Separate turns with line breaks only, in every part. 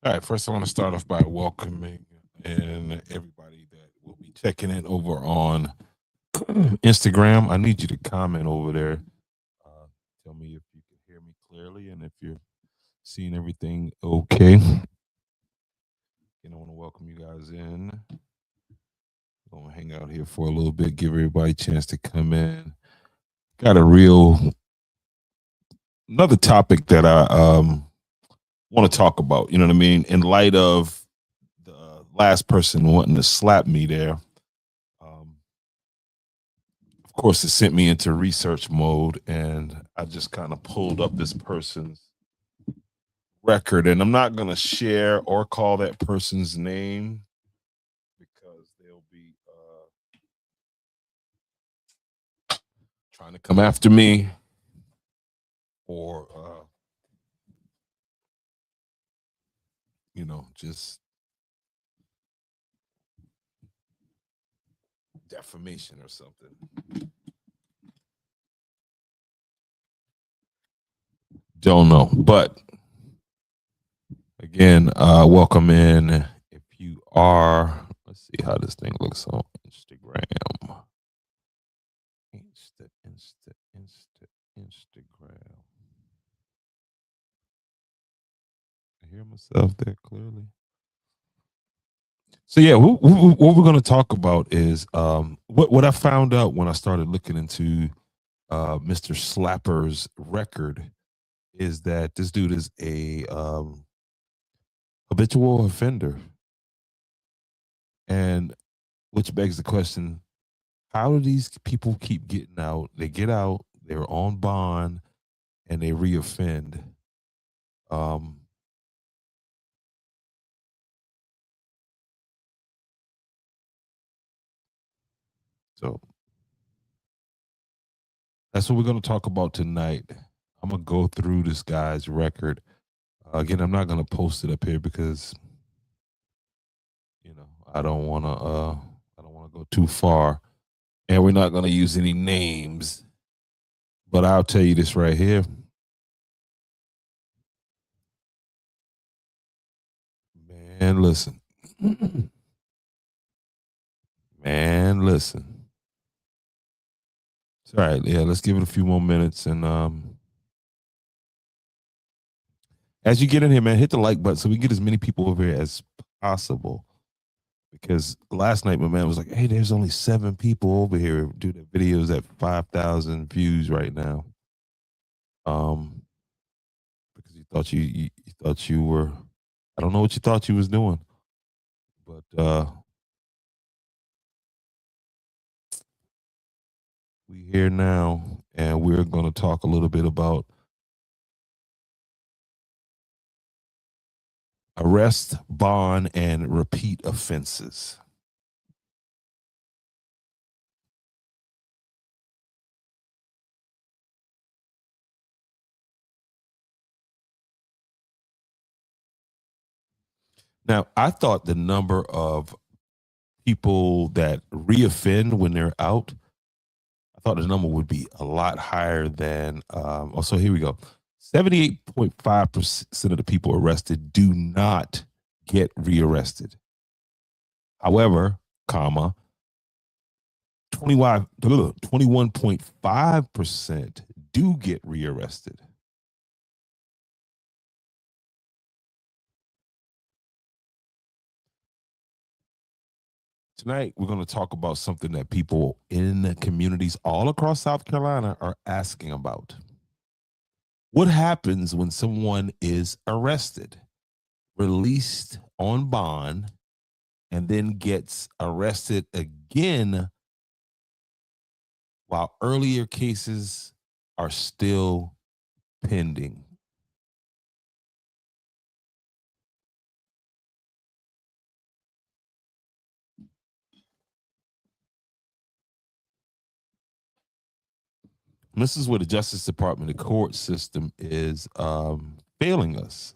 All right, first I want to start off by welcoming and everybody that will be checking in over on Instagram. I need you to comment over there. Uh, Tell me if you can hear me clearly and if you're seeing everything okay. And I want to welcome you guys in. Gonna hang out here for a little bit, give everybody a chance to come in. Got a real another topic that I want to talk about. You know what I mean? In light of the last person wanting to slap me there. Um, of course, it sent me into research mode, and I just kind of pulled up this person's record. And I'm not going to share or call that person's name because they'll be trying to come after me or, just defamation or something. Don't know. But again, welcome in. If you are, let's see how this thing looks on Instagram. Instagram. I hear myself there clearly. So yeah, what we're going to talk about is what I found out when I started looking into Mr. Slapper's record is that this dude is a habitual offender, and which begs the question: how do these people keep getting out? They get out, they're on bond, and they reoffend. Um, so that's what we're going to talk about tonight. I'm gonna go through this guy's record. Again, I'm not gonna post it up here because I don't want to. I don't want to go too far, and we're not gonna use any names. But I'll tell you this right here, man. Listen, man. Listen. It's all right. Yeah, let's give it a few more minutes, and as you get in here, man, hit the like button so we can get as many people over here as possible. Because last night, my man was like, "Hey, there's only 7 people over here. Dude, the video's at 5,000 views right now." Um, because he thought you were. I don't know what you thought you was doing, but we here now, and we're going to talk a little bit about arrest, bond, and repeat offenses. Now, I thought the number of people that reoffend when they're out, I thought the number would be a lot higher than. So here we go. 78.5% of the people arrested do not get rearrested. However, comma, 21.5% do get rearrested. Tonight, we're going to talk about something that people in the communities all across South Carolina are asking about. What happens when someone is arrested, released on bond, and then gets arrested again while earlier cases are still pending? And this is where the Justice Department, the court system is failing us.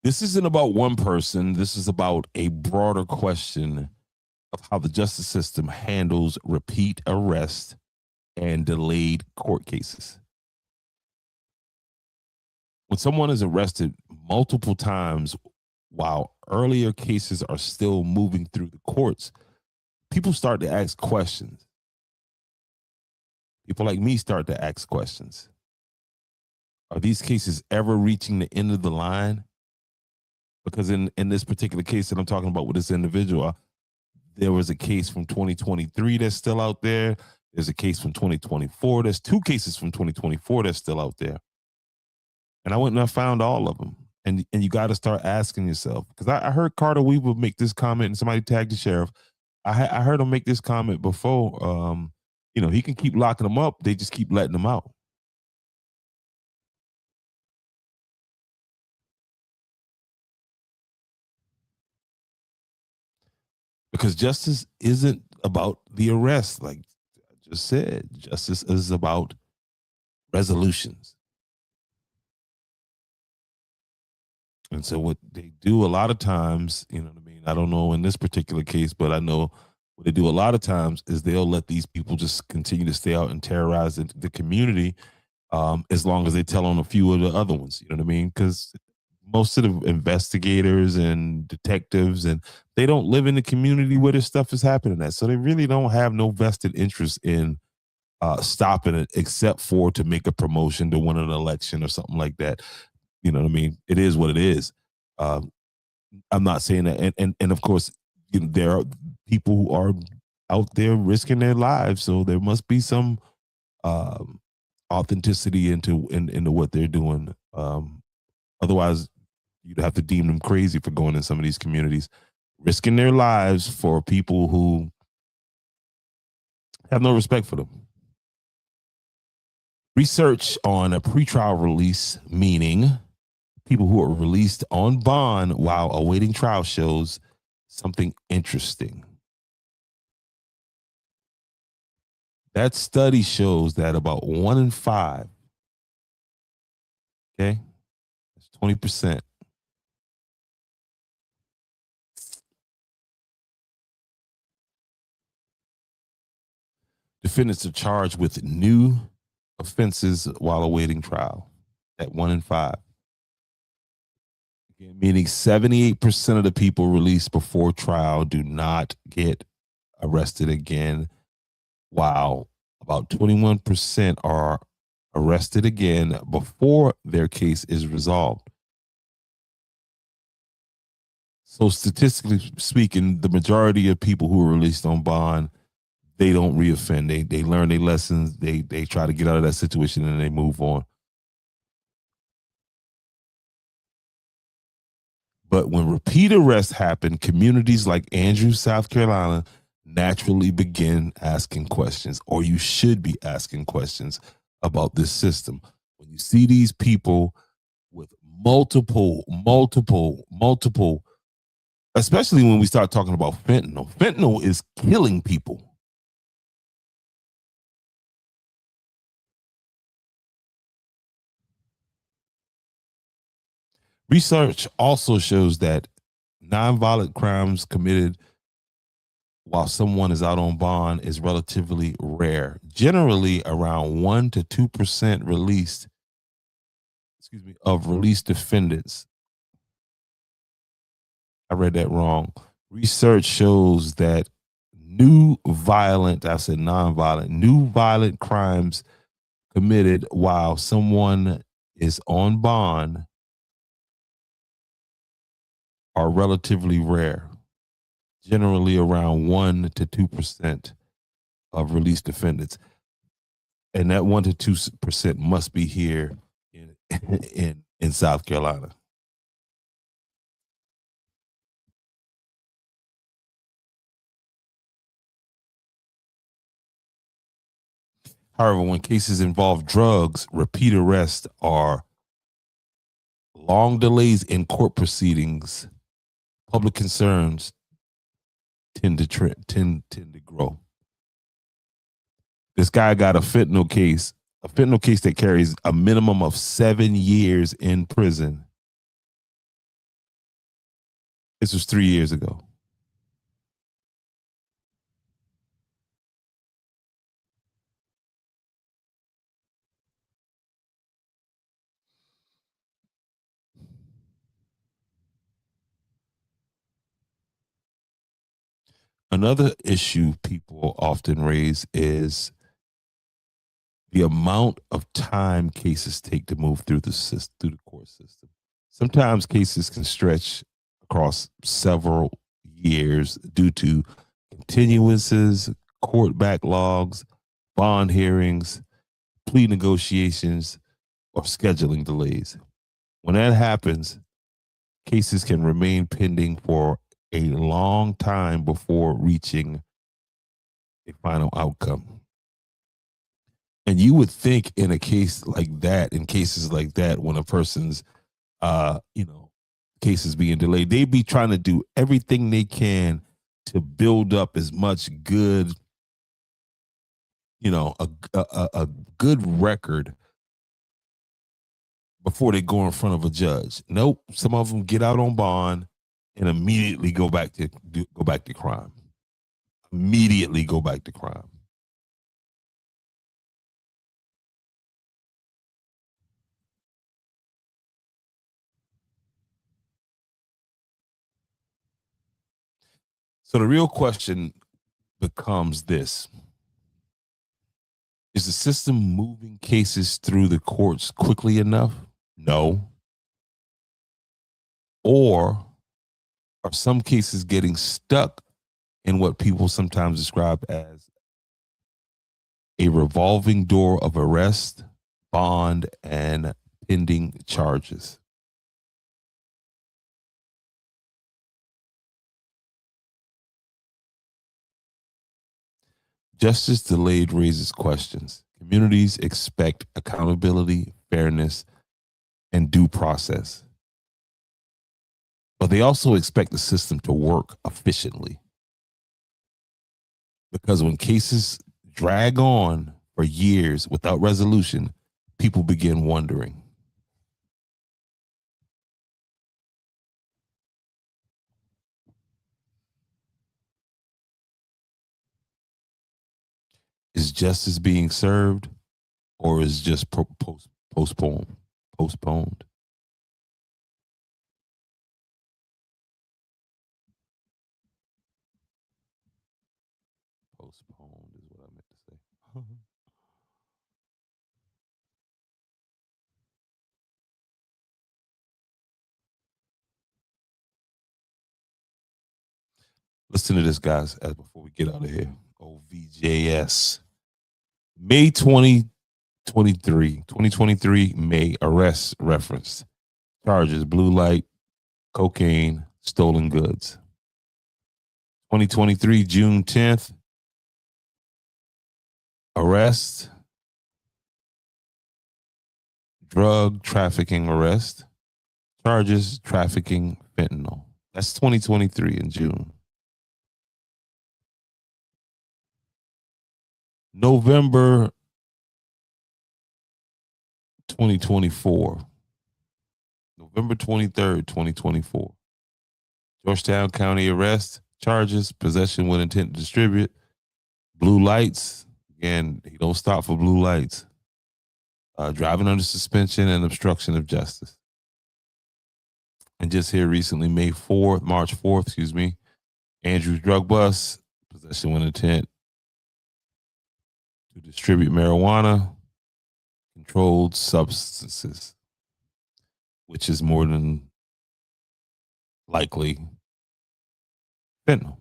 This isn't about one person. This is about a broader question of how the justice system handles repeat arrests and delayed court cases. When someone is arrested multiple times while earlier cases are still moving through the courts, people start to ask questions. People like me start to ask questions. Are these cases ever reaching the end of the line? Because in this particular case that I'm talking about with this individual, there was a case from 2023 that's still out there. There's a case from 2024. There's two cases from 2024 that's still out there. And I went and I found all of them. And you got to start asking yourself, because I heard Carter Weaver make this comment and somebody tagged the sheriff. I heard him make this comment before. He can keep locking them up. They just keep letting them out. Because justice isn't about the arrest. Like I just said, justice is about resolutions. And so what they do a lot of times, you know what I mean? I don't know in this particular case, but I know what they do a lot of times is they'll let these people just continue to stay out and terrorize the community, as long as they tell on a few of the other ones. You know what I mean? Because most of the investigators and detectives, and they don't live in the community where this stuff is happening at. So they really don't have no vested interest in stopping it, except for to make a promotion to win an election or something like that. You know what I mean? It is what it is. Um, I'm not saying that, and of course, there are people who are out there risking their lives, so there must be some um, authenticity into what they're doing. Otherwise, you'd have to deem them crazy for going in some of these communities, risking their lives for people who have no respect for them. Research on a pretrial release, meaning people who are released on bond while awaiting trial, shows something interesting. That study shows that about 1 in 5, okay, that's 20%, defendants are charged with new offenses while awaiting trial. At 1 in 5. Again, meaning 78% of the people released before trial do not get arrested again, while about 21% are arrested again before their case is resolved. So statistically speaking, the majority of people who are released on bond, they don't reoffend. They learn their lessons. They try to get out of that situation and they move on. But when repeat arrests happen, communities like Andrews, South Carolina, naturally begin asking questions, or you should be asking questions about this system. When you see these people with multiple, especially when we start talking about fentanyl is killing people. Research also shows that nonviolent crimes committed while someone is out on bond is relatively rare. Generally, around 1 to 2% of released defendants. I read that wrong. Research shows that new violent crimes committed while someone is on bond are relatively rare. Generally around 1 to 2% of released defendants. And that 1 to 2% must be here in South Carolina. However, when cases involve drugs, repeat arrests are long delays in court proceedings, public concerns tend to grow. This guy got a fentanyl case that carries a minimum of 7 years in prison. This was 3 years ago. Another issue people often raise is the amount of time cases take to move through the system, through the court system. Sometimes cases can stretch across several years due to continuances, court backlogs, bond hearings, plea negotiations, or scheduling delays. When that happens, cases can remain pending for a long time before reaching a final outcome. And you would think in a case like that, in cases like that, when a person's, case is being delayed, they'd be trying to do everything they can to build up as much good, a good record before they go in front of a judge. Nope. Some of them get out on bond and immediately go back to crime. Immediately go back to crime. So the real question becomes this: is the system moving cases through the courts quickly enough? No. Or are some cases getting stuck in what people sometimes describe as a revolving door of arrest, bond, and pending charges? Justice delayed raises questions. Communities expect accountability, fairness, and due process. But they also expect the system to work efficiently. Because when cases drag on for years without resolution, people begin wondering, is justice being served, or is just postponed? Postponed. Postponed is what I meant to say. Listen to this, guys, as before we get out of here. OVJS. May 2023, May arrests referenced. Charges: blue light, cocaine, stolen goods. 2023, June 10th, arrest, drug trafficking arrest. Charges: trafficking fentanyl. That's 2023 in June. November 2024. November 23rd, 2024. Georgetown County arrest. Charges: possession with intent to distribute. Blue lights. Again, he don't stop for blue lights. Driving under suspension and obstruction of justice. And just here recently, March 4th, Andrews drug bust, possession with intent to distribute marijuana, controlled substances, which is more than likely fentanyl.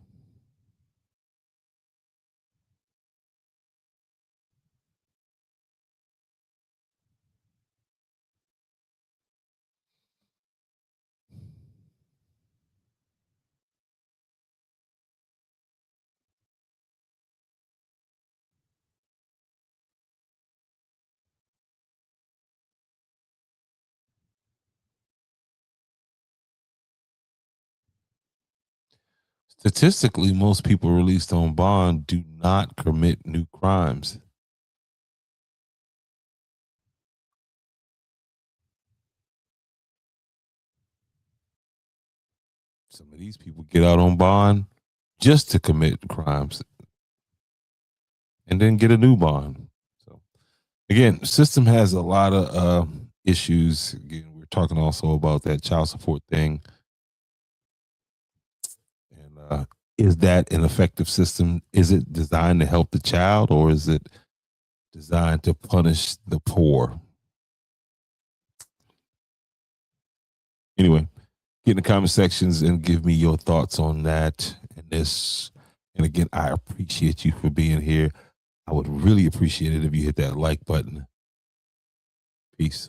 Statistically, most people released on bond do not commit new crimes. Some of these people get out on bond just to commit crimes and then get a new bond. So again, system has a lot of issues. Again, we're talking also about that child support thing. And is that an effective system? Is it designed to help the child, or is it designed to punish the poor? Anyway, get in the comment sections and give me your thoughts on that and this. And again, I appreciate you for being here. I would really appreciate it if you hit that like button. Peace.